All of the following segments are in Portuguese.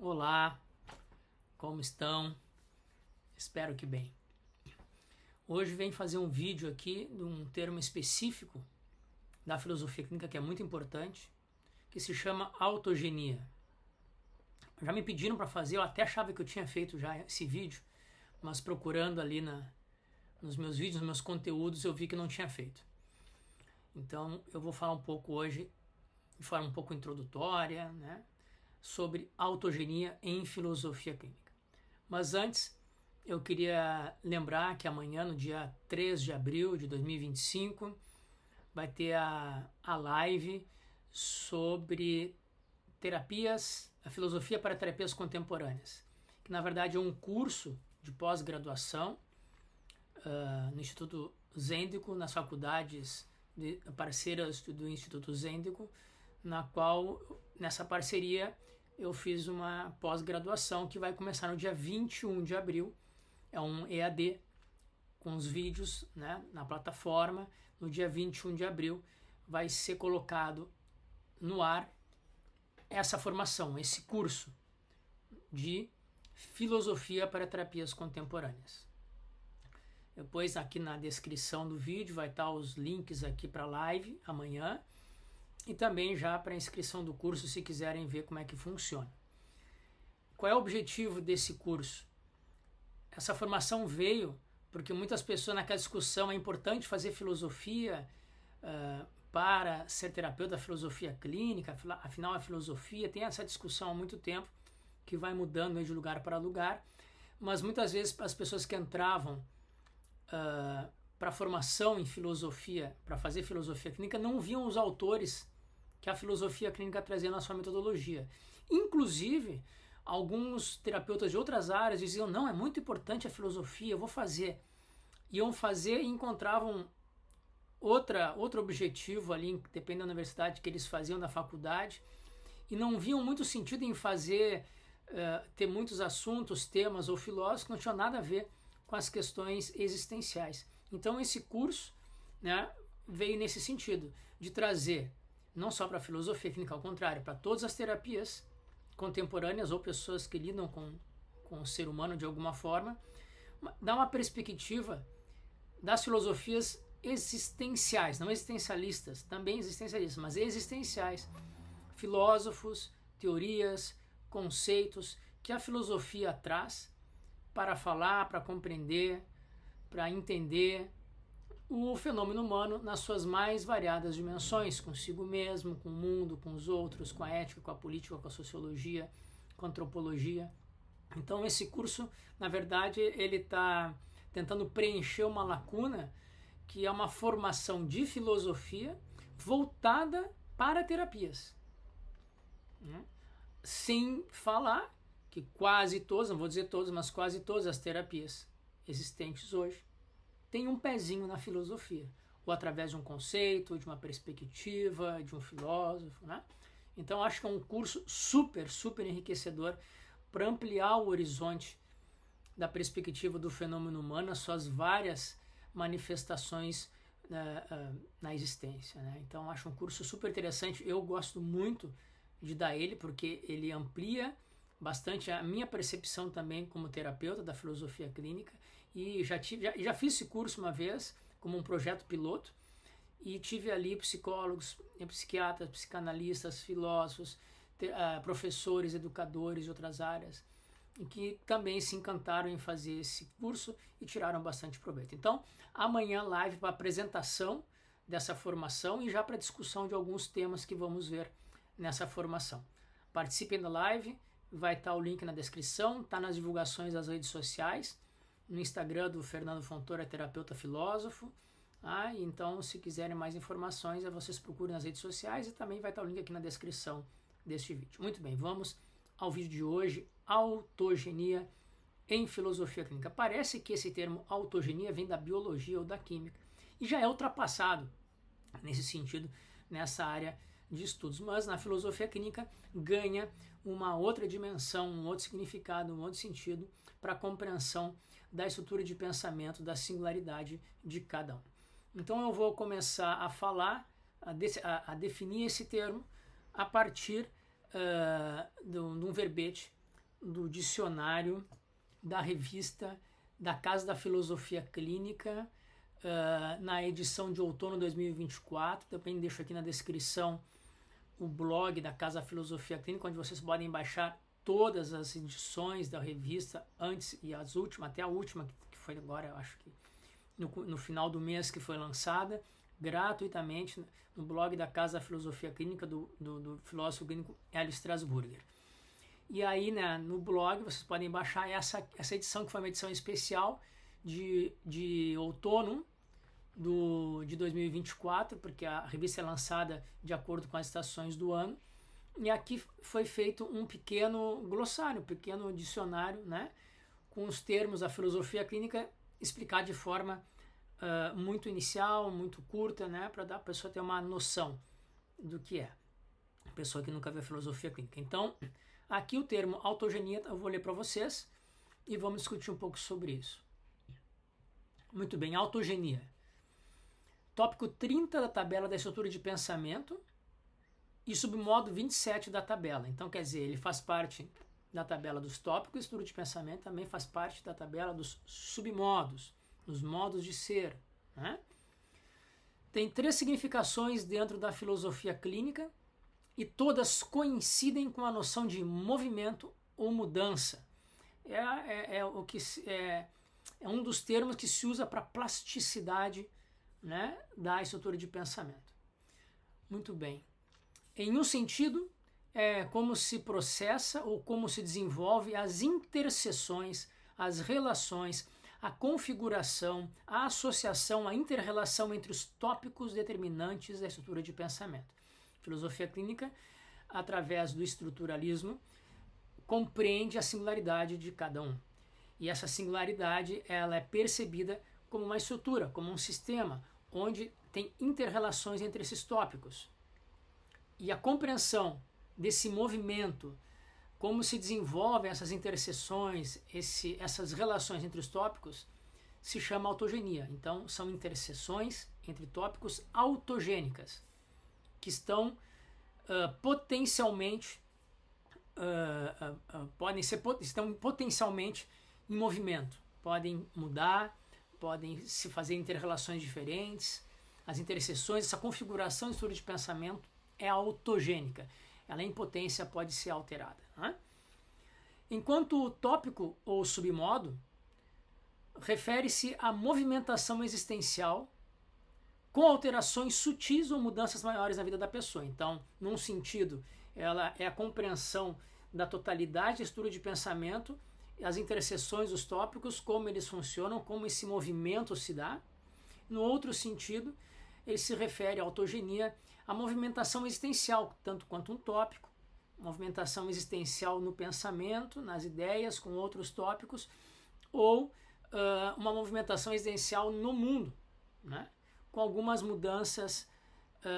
Olá, como estão? Espero que bem. Hoje venho fazer um vídeo aqui de um termo específico da filosofia clínica que é muito importante, que se chama autogenia. Já me pediram para fazer, eu até achava que eu tinha feito já esse vídeo, mas procurando ali nos meus vídeos, nos meus conteúdos, eu vi que não tinha feito. Então eu vou falar um pouco hoje, de forma um pouco introdutória, né, sobre autogenia em filosofia clínica. Mas antes, eu queria lembrar que amanhã, no dia 3 de abril de 2025, vai ter a live sobre terapias, a filosofia para terapias contemporâneas, que na verdade é um curso de pós-graduação no Instituto Zêndico, nas faculdades parceiras do Instituto Zêndico, na qual, nessa parceria, eu fiz uma pós-graduação que vai começar no dia 21 de abril. É um EAD com os vídeos, né, na plataforma. No dia 21 de abril vai ser colocado no ar essa formação, esse curso de filosofia para terapias contemporâneas. Depois aqui na descrição do vídeo vai estar os links aqui para a live amanhã e também já para a inscrição do curso se quiserem ver como é que funciona. Qual é o objetivo desse curso? Essa formação veio porque muitas pessoas naquela discussão é importante fazer filosofia para ser terapeuta da filosofia clínica, afinal a filosofia tem essa discussão há muito tempo que vai mudando de lugar para lugar, mas muitas vezes as pessoas que entravam para a formação em filosofia, para fazer filosofia clínica, não viam os autores que a filosofia clínica trazia na sua metodologia. Inclusive, alguns terapeutas de outras áreas diziam, não, é muito importante a filosofia, eu vou fazer. Iam fazer e encontravam outro objetivo ali, dependendo da universidade que eles faziam, da faculdade, e não viam muito sentido em fazer, ter muitos assuntos, temas ou filósofos que não tinham nada a ver com as questões existenciais. Então esse curso, né, veio nesse sentido, de trazer, não só para a filosofia clínica, ao contrário, para todas as terapias contemporâneas ou pessoas que lidam com o ser humano de alguma forma, dar uma perspectiva das filosofias existenciais, não existencialistas, também existencialistas, mas existenciais, filósofos, teorias, conceitos que a filosofia traz para falar, para compreender, para entender o fenômeno humano nas suas mais variadas dimensões, consigo mesmo, com o mundo, com os outros, com a ética, com a política, com a sociologia, com a antropologia. Então esse curso, na verdade, ele está tentando preencher uma lacuna que é uma formação de filosofia voltada para terapias, né? Sem falar que quase todas, não vou dizer todas, mas quase todas as terapias existentes hoje têm um pezinho na filosofia, ou através de um conceito, de uma perspectiva, de um filósofo, né? Então acho que é um curso super enriquecedor para ampliar o horizonte da perspectiva do fenômeno humano, as suas várias manifestações na existência, né? Então acho um curso super interessante, eu gosto muito de dar ele, porque ele amplia bastante a minha percepção também como terapeuta da filosofia clínica, e já fiz esse curso uma vez como um projeto piloto, e tive ali psicólogos, psiquiatras, psicanalistas, filósofos, professores, educadores de outras áreas, que também se encantaram em fazer esse curso e tiraram bastante proveito. Então, amanhã live para apresentação dessa formação e já para discussão de alguns temas que vamos ver nessa formação. Participem da live, vai estar o link na descrição, está nas divulgações das redes sociais, no Instagram do Fernando Fontoura, terapeuta filósofo. Então, se quiserem mais informações, vocês procurem nas redes sociais e também vai estar o link aqui na descrição deste vídeo. Muito bem, vamos ao vídeo de hoje, autogenia em filosofia clínica. Parece que esse termo autogenia vem da biologia ou da química e já é ultrapassado nesse sentido, nessa área de estudos, mas na filosofia clínica ganha uma outra dimensão, um outro significado, um outro sentido para a compreensão da estrutura de pensamento, da singularidade de cada um. Então eu vou começar a falar, a definir esse termo a partir de um verbete do dicionário da revista da Casa da Filosofia Clínica, na edição de outono de 2024. Também deixo aqui na descrição o blog da Casa da Filosofia Clínica, onde vocês podem baixar todas as edições da revista, antes e as últimas, até a última, que foi agora, eu acho que no final do mês que foi lançada, gratuitamente no blog da Casa da Filosofia Clínica do filósofo clínico Hélio Strasburger. E aí, né, no blog vocês podem baixar essa edição, que foi uma edição especial de outono de 2024, porque a revista é lançada de acordo com as estações do ano. E aqui foi feito um pequeno glossário, um pequeno dicionário, né, com os termos da filosofia clínica explicado de forma muito inicial, muito curta, né, para a pessoa ter uma noção do que é. A pessoa que nunca viu a filosofia clínica. Então, aqui o termo autogenia eu vou ler para vocês e vamos discutir um pouco sobre isso. Muito bem, autogenia. Tópico 30 da tabela da estrutura de pensamento e submodo 27 da tabela. Então, quer dizer, ele faz parte da tabela dos tópicos, estrutura de pensamento também faz parte da tabela dos submodos, dos modos de ser, né? Tem 3 significações dentro da filosofia clínica e todas coincidem com a noção de movimento ou mudança. É um dos termos que se usa para plasticidade, né, da estrutura de pensamento. Muito bem. Em um sentido, é como se processa ou como se desenvolve as interseções, as relações, a configuração, a associação, a inter-relação entre os tópicos determinantes da estrutura de pensamento. Filosofia clínica, através do estruturalismo, compreende a singularidade de cada um. E essa singularidade ela é percebida como uma estrutura, como um sistema, onde tem inter-relações entre esses tópicos. E a compreensão desse movimento, como se desenvolvem essas interseções, essas relações entre os tópicos, se chama autogenia. Então, são interseções entre tópicos autogênicas, que estão estão potencialmente em movimento, podem mudar, podem se fazer interrelações diferentes. As interseções, essa configuração de estrutura de pensamento é autogênica. Ela em potência pode ser alterada, né? Enquanto o tópico ou submodo refere-se à movimentação existencial com alterações sutis ou mudanças maiores na vida da pessoa. Então, num sentido, ela é a compreensão da totalidade da estrutura de pensamento, as interseções dos tópicos, como eles funcionam, como esse movimento se dá. No outro sentido, ele se refere à autogenia, à movimentação existencial, tanto quanto um tópico, movimentação existencial no pensamento, nas ideias, com outros tópicos, ou uma movimentação existencial no mundo, né? Com algumas mudanças,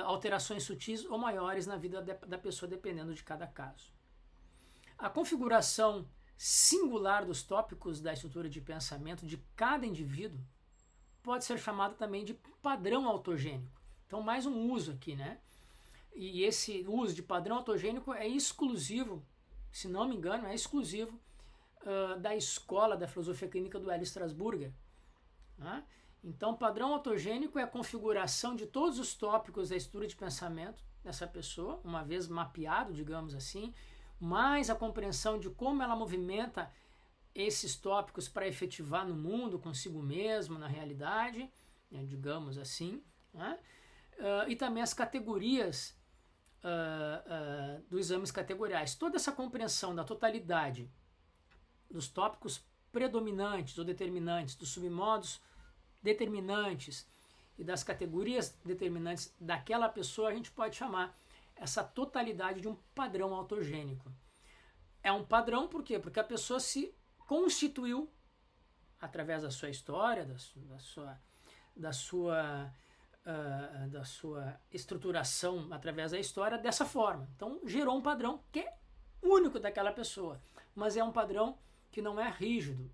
alterações sutis ou maiores na vida da pessoa, dependendo de cada caso. A configuração singular dos tópicos da estrutura de pensamento de cada indivíduo pode ser chamada também de padrão autogênico. Então, mais um uso aqui, né? E esse uso de padrão autogênico é exclusivo, se não me engano, é exclusivo da escola da filosofia clínica do Hélio Strasburger, né? Então, padrão autogênico é a configuração de todos os tópicos da estrutura de pensamento dessa pessoa, uma vez mapeado, digamos assim, mais a compreensão de como ela movimenta esses tópicos para efetivar no mundo, consigo mesmo, na realidade, né, digamos assim, né? E também as categorias dos exames categoriais. Toda essa compreensão da totalidade dos tópicos predominantes ou determinantes, dos submodos determinantes e das categorias determinantes daquela pessoa, a gente pode chamar essa totalidade de um padrão autogênico. É um padrão por quê? Porque a pessoa se constituiu através da sua história, da sua estruturação através da história dessa forma. Então gerou um padrão que é único daquela pessoa, mas é um padrão que não é rígido,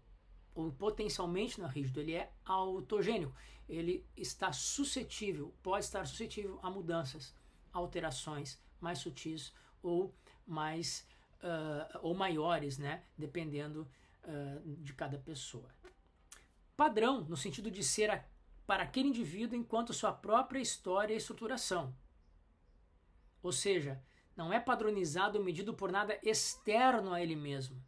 ou potencialmente não é rígido, ele é autogênico, ele está suscetível, pode estar suscetível a mudanças, alterações mais sutis ou mais ou maiores, né? Dependendo de cada pessoa. Padrão, no sentido de ser para aquele indivíduo enquanto sua própria história e estruturação. Ou seja, não é padronizado ou medido por nada externo a ele mesmo.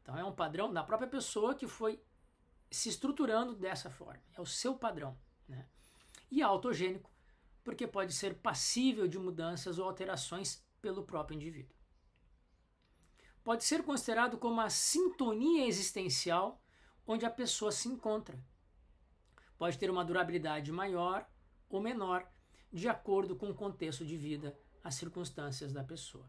Então é um padrão da própria pessoa que foi se estruturando dessa forma. É o seu padrão, né? E autogênico, porque pode ser passível de mudanças ou alterações pelo próprio indivíduo. Pode ser considerado como a sintonia existencial onde a pessoa se encontra. Pode ter uma durabilidade maior ou menor, de acordo com o contexto de vida, as circunstâncias da pessoa.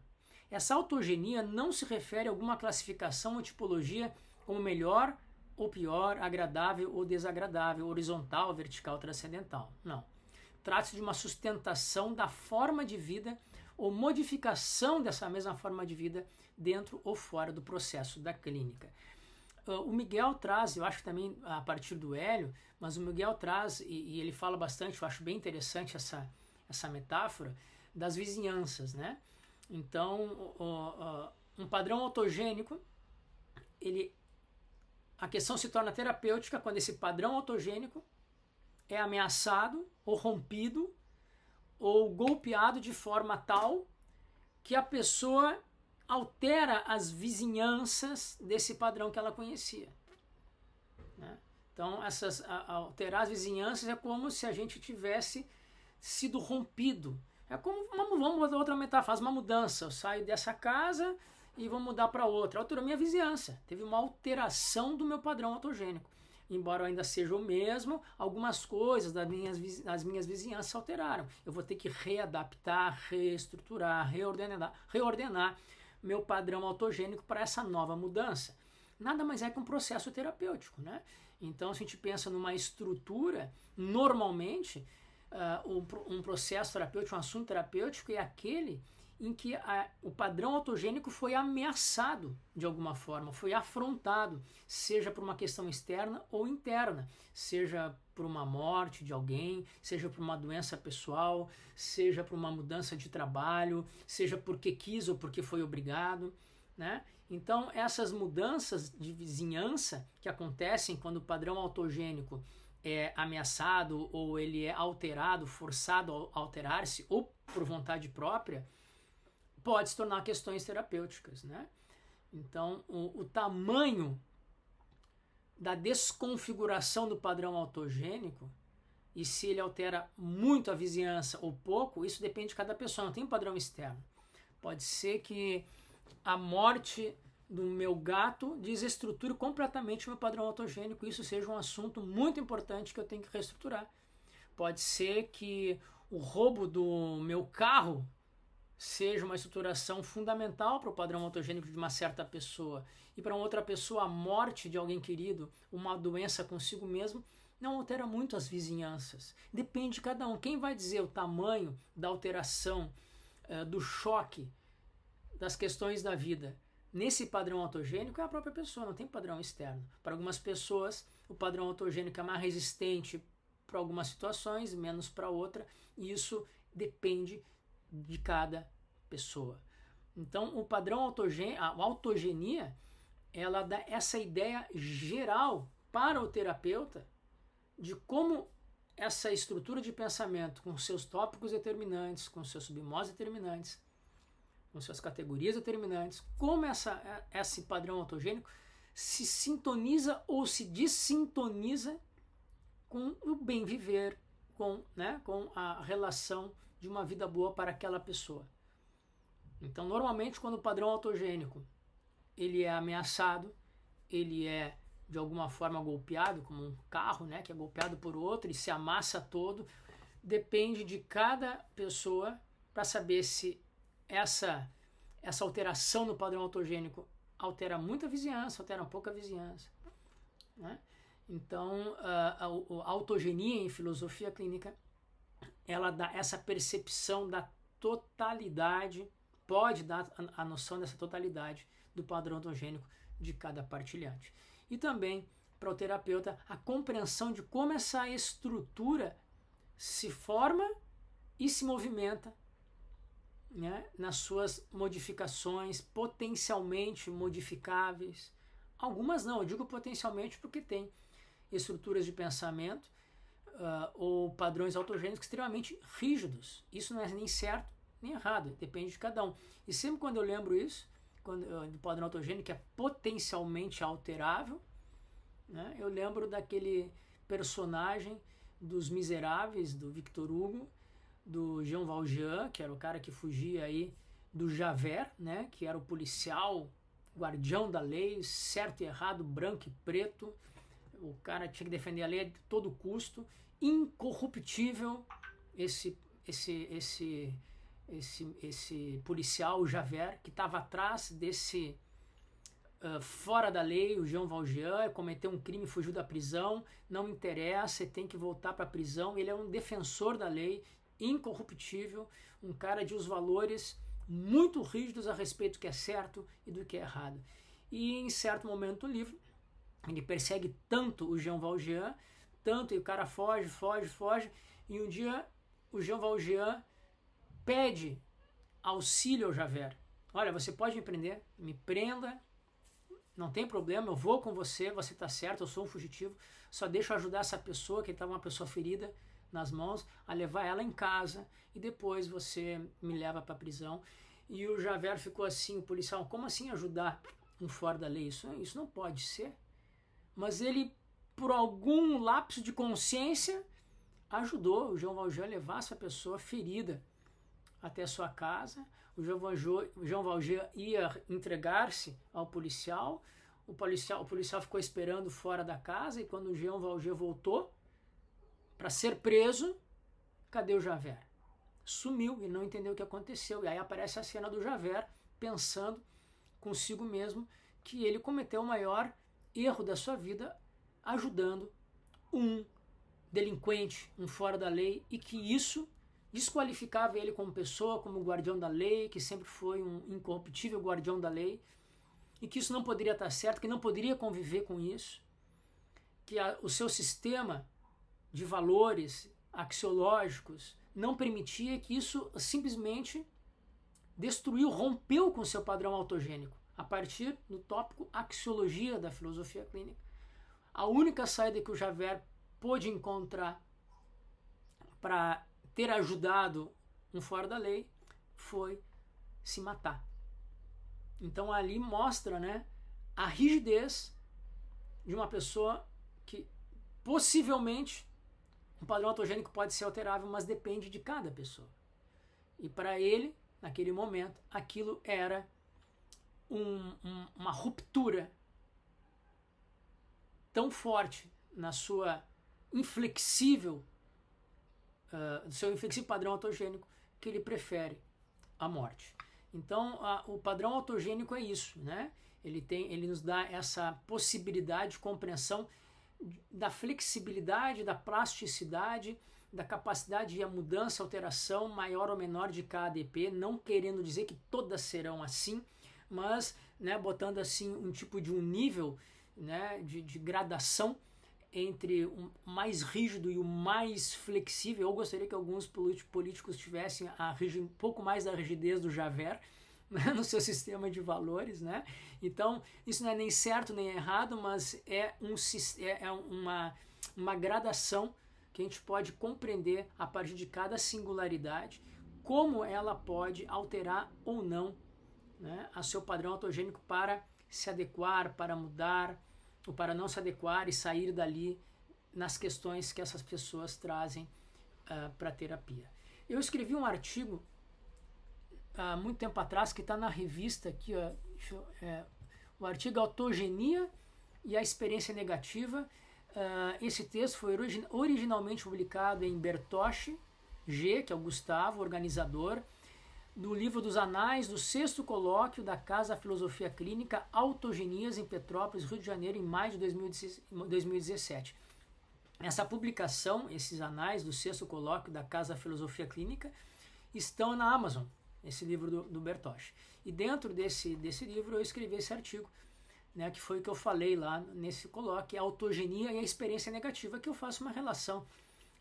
Essa autogenia não se refere a alguma classificação ou tipologia como melhor ou pior, agradável ou desagradável, horizontal, vertical, transcendental. Não. Trata-se de uma sustentação da forma de vida ou modificação dessa mesma forma de vida dentro ou fora do processo da clínica. O Miguel traz, eu acho que também a partir do Hélio, mas o Miguel traz, e ele fala bastante, eu acho bem interessante essa metáfora, das vizinhanças, né? Então, um padrão autogênico, a questão se torna terapêutica quando esse padrão autogênico é ameaçado, ou rompido, ou golpeado de forma tal que a pessoa altera as vizinhanças desse padrão que ela conhecia, né? Então, alterar as vizinhanças é como se a gente tivesse sido rompido. É como, vamos botar outra metáfora, faz uma mudança. Eu saio dessa casa e vou mudar para outra. Alterou minha vizinhança. Teve uma alteração do meu padrão autogênico. Embora eu ainda seja o mesmo, algumas coisas das minhas vizinhanças se alteraram. Eu vou ter que readaptar, reestruturar, reordenar meu padrão autogênico para essa nova mudança. Nada mais é que um processo terapêutico, né? Então, se a gente pensa numa estrutura, normalmente, um processo terapêutico, um assunto terapêutico é aquele em que o padrão autogênico foi ameaçado de alguma forma, foi afrontado, seja por uma questão externa ou interna, seja por uma morte de alguém, seja por uma doença pessoal, seja por uma mudança de trabalho, seja porque quis ou porque foi obrigado, né? Então, essas mudanças de vizinhança que acontecem quando o padrão autogênico é ameaçado ou ele é alterado, forçado a alterar-se ou por vontade própria, pode se tornar questões terapêuticas, né? Então, o tamanho da desconfiguração do padrão autogênico e se ele altera muito a vizinhança ou pouco, isso depende de cada pessoa, não tem um padrão externo. Pode ser que a morte do meu gato desestruture completamente o meu padrão autogênico, isso seja um assunto muito importante que eu tenho que reestruturar. Pode ser que o roubo do meu carro seja uma estruturação fundamental para o padrão autogênico de uma certa pessoa. E para outra pessoa, a morte de alguém querido, uma doença consigo mesmo, não altera muito as vizinhanças. Depende de cada um. Quem vai dizer o tamanho da alteração, do choque, das questões da vida nesse padrão autogênico é a própria pessoa, não tem padrão externo. Para algumas pessoas, o padrão autogênico é mais resistente para algumas situações, menos para outra, e isso depende de cada pessoa. Então, o padrão a autogenia, ela dá essa ideia geral para o terapeuta de como essa estrutura de pensamento, com seus tópicos determinantes, com seus submódulos determinantes, com suas categorias determinantes, como esse padrão autogênico se sintoniza ou se dessintoniza com o bem viver, com a relação de uma vida boa para aquela pessoa. Então, normalmente, quando o padrão autogênico ele é ameaçado, ele é de alguma forma golpeado, como um carro, né, que é golpeado por outro e se amassa todo, depende de cada pessoa para saber se essa alteração no padrão autogênico altera muita vizinhança, altera pouca vizinhança, né? Então, a autogenia em filosofia clínica, ela dá essa percepção da totalidade, pode dar a noção dessa totalidade do padrão autogênico de cada partilhante. E também, para o terapeuta, a compreensão de como essa estrutura se forma e se movimenta né, nas suas modificações potencialmente modificáveis. Algumas não, eu digo potencialmente porque tem estruturas de pensamento ou padrões autogênicos extremamente rígidos. Isso não é nem certo nem errado, depende de cada um. E sempre quando eu lembro isso, do padrão autogênico que é potencialmente alterável, né, eu lembro daquele personagem dos Miseráveis, do Victor Hugo, do Jean Valjean, que era o cara que fugia aí do Javert, né, que era o policial, guardião da lei, certo e errado, branco e preto. O cara tinha que defender a lei a todo custo, incorruptível, esse policial, o Javert, que estava atrás desse fora da lei, o Jean Valjean, cometeu um crime, fugiu da prisão, não interessa, ele tem que voltar para a prisão. Ele é um defensor da lei, incorruptível, um cara de os valores muito rígidos a respeito do que é certo e do que é errado. E em certo momento do livro, ele persegue tanto o Jean Valjean, tanto, e o cara foge, e um dia o Jean Valjean pede auxílio ao Javert. Olha, você pode me prender, me prenda, não tem problema, eu vou com você, você está certo, eu sou um fugitivo, só deixa eu ajudar essa pessoa, que estava uma pessoa ferida nas mãos, a levar ela em casa e depois você me leva para a prisão. E o Javert ficou assim, o policial, como assim ajudar um fora da lei? Isso não pode ser. Mas ele, por algum lapso de consciência, ajudou o Jean Valjean a levar essa pessoa ferida até a sua casa. O Jean Valjean ia entregar-se ao policial. O policial ficou esperando fora da casa, e quando o Jean Valjean voltou para ser preso, cadê o Javert? Sumiu e não entendeu o que aconteceu. E aí aparece a cena do Javert pensando consigo mesmo que ele cometeu o maior erro da sua vida ajudando um delinquente, um fora da lei, e que isso desqualificava ele como pessoa, como guardião da lei, que sempre foi um incorruptível guardião da lei, e que isso não poderia estar certo, que não poderia conviver com isso, que o seu sistema de valores axiológicos não permitia, que isso simplesmente destruiu, rompeu com o seu padrão autogênico, a partir do tópico axiologia da filosofia clínica. A única saída que o Javert pôde encontrar para ter ajudado um fora da lei foi se matar. Então ali mostra, né, a rigidez de uma pessoa que possivelmente um padrão autogênico pode ser alterável, mas depende de cada pessoa. E para ele, naquele momento, aquilo era uma ruptura tão forte na sua inflexível seu inflexível padrão autogênico, que ele prefere a morte. Então, o padrão autogênico é isso, né? Ele nos dá essa possibilidade de compreensão da flexibilidade, da plasticidade, da capacidade de mudança, alteração maior ou menor de cada ADP, não querendo dizer que todas serão assim, mas, né, botando assim um tipo de um nível, né, de gradação entre o mais rígido e o mais flexível. Eu gostaria que alguns políticos tivessem um pouco mais da rigidez do Javert, né, no seu sistema de valores, né? Então, isso não é nem certo nem errado, mas é uma gradação que a gente pode compreender a partir de cada singularidade, como ela pode alterar ou não, né, a seu padrão autogênico para se adequar, para mudar, ou para não se adequar e sair dali nas questões que essas pessoas trazem para a terapia. Eu escrevi um artigo há muito tempo atrás, que está na revista aqui, ó, o artigo Autogenia e a Experiência Negativa. Esse texto foi originalmente publicado em Bertoche G, que é o Gustavo, organizador, do livro dos Anais do 6º Colóquio da Casa Filosofia Clínica, Autogenias, em Petrópolis, Rio de Janeiro, em maio de 2017. Essa publicação, esses Anais do 6º Colóquio da Casa Filosofia Clínica, estão na Amazon, esse livro do Bertoche. E dentro desse livro eu escrevi esse artigo, né, que foi o que eu falei lá nesse colóquio, a autogenia e a experiência negativa, que eu faço uma relação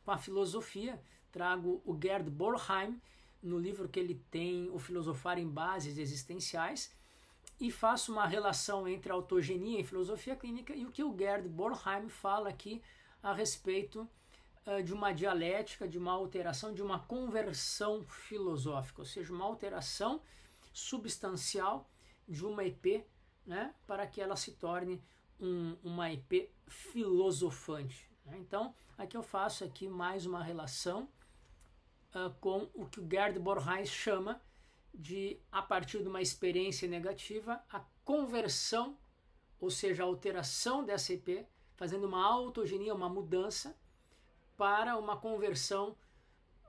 com a filosofia. Trago o Gerd Borheim no livro que ele tem, O Filosofar em Bases Existenciais, e faço uma relação entre a autogenia e filosofia clínica e o que o Gerd Bornheim fala aqui a respeito de uma dialética, de uma alteração, de uma conversão filosófica, ou seja, uma alteração substancial de uma EP, né, para que ela se torne uma EP filosofante. Né? Então, aqui eu faço aqui mais uma relação com o que o Gerd Bornheim chama de, a partir de uma experiência negativa, a conversão, ou seja, a alteração dessa EP, fazendo uma autogenia, uma mudança, para uma conversão,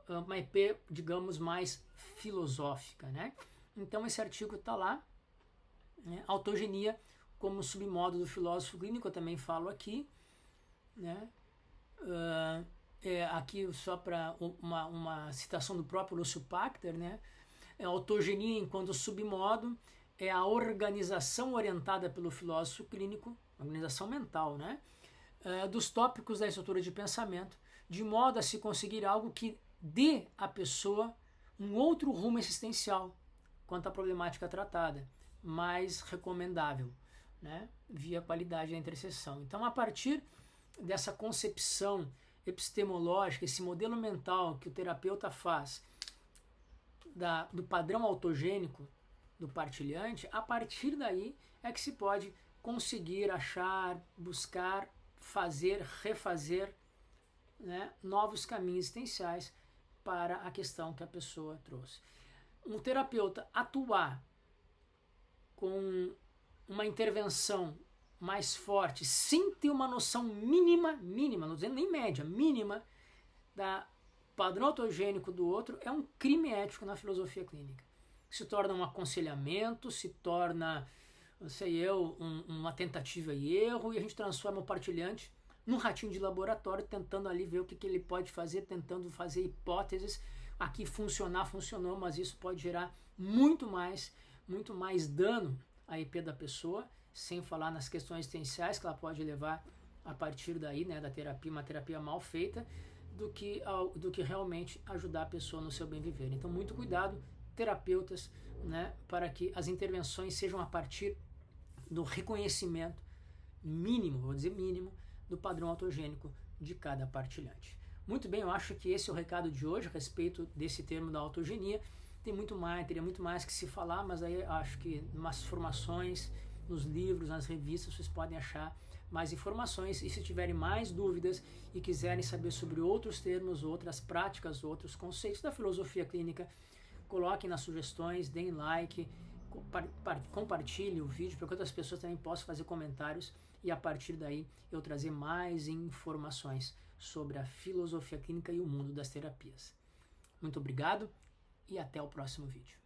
uma EP, digamos, mais filosófica. Né? Então esse artigo está lá, né? Autogenia como submodo do filósofo clínico, eu também falo aqui. Né? Aqui só para uma citação do próprio Lúcio Pachter, né? A autogenia enquanto submodo é a organização orientada pelo filósofo clínico, organização mental, né? Dos tópicos da estrutura de pensamento, de modo a se conseguir algo que dê à pessoa um outro rumo existencial quanto à problemática tratada, mais recomendável, né? Via qualidade da interseção. Então, a partir dessa concepção epistemológica, esse modelo mental que o terapeuta faz do padrão autogênico do partilhante, a partir daí é que se pode conseguir achar, buscar, fazer, refazer, né, novos caminhos existenciais para a questão que a pessoa trouxe. Um terapeuta atuar com uma intervenção mais forte, sem ter uma noção mínima, não estou dizendo nem média, mínima, da padrão autogênico do outro, é um crime ético na filosofia clínica. Se torna um aconselhamento, se torna, não sei eu, uma tentativa e erro, e a gente transforma o partilhante num ratinho de laboratório, tentando ali ver o que ele pode fazer, tentando fazer hipóteses. Aqui funcionou, mas isso pode gerar muito mais dano à IP da pessoa, sem falar nas questões existenciais que ela pode levar a partir daí, né, da terapia, uma terapia mal feita, do que realmente ajudar a pessoa no seu bem viver. Então, muito cuidado, terapeutas, né, para que as intervenções sejam a partir do reconhecimento mínimo, vou dizer mínimo, do padrão autogênico de cada partilhante. Muito bem, eu acho que esse é o recado de hoje a respeito desse termo da autogenia. Teria muito mais que se falar, mas aí acho que nas formações, nos livros, nas revistas, vocês podem achar mais informações, e se tiverem mais dúvidas e quiserem saber sobre outros termos, outras práticas, outros conceitos da filosofia clínica, coloquem nas sugestões, deem like, compartilhem o vídeo para que outras pessoas também possam fazer comentários e a partir daí eu trazer mais informações sobre a filosofia clínica e o mundo das terapias. Muito obrigado e até o próximo vídeo.